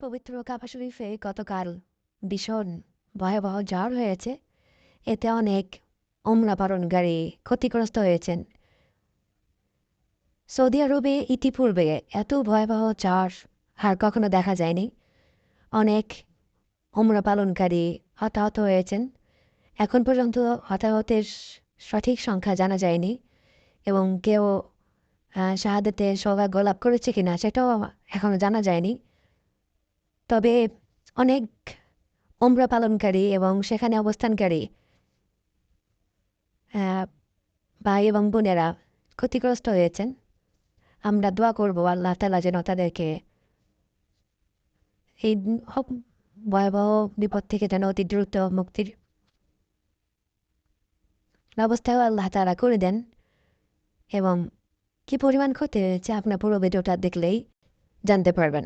পবিত্র কাবা শরীফে গতকাল ভীষণ ভয়াবহ ঝড় হয়েছে। এতে অনেক ওমরা পালনকারী ক্ষতিগ্রস্ত হয়েছেন। সৌদি আরবে ইতিপূর্বে এত ভয়াবহ ঝড় আর কখনো দেখা যায়নি। অনেক ওমরা পালনকারী হতাহত হয়েছেন। এখন পর্যন্ত হতাহতের সঠিক সংখ্যা জানা যায়নি এবং কেউ শাহাদাতে সৌভাগ্য লাভ করেছে কিনা সেটাও এখনো জানা যায়নি। তবে অনেক ওমরা পালনকারী এবং সেখানে অবস্থানকারী ভাই এবং বোনেরা ক্ষতিগ্রস্ত হয়েছেন। আমরা দোয়া করব আল্লাহ তাআলা যেন তাদেরকে এই ভয়াবহ বিপদ থেকে যেন অতি দ্রুত মুক্তির ব্যবস্থাও আল্লাহ তাআলা করে দেন। এবং কি পরিমাণ ক্ষতি হয়েছে আপনার পুরো ভিডিওটা দেখলেই জানতে পারবেন।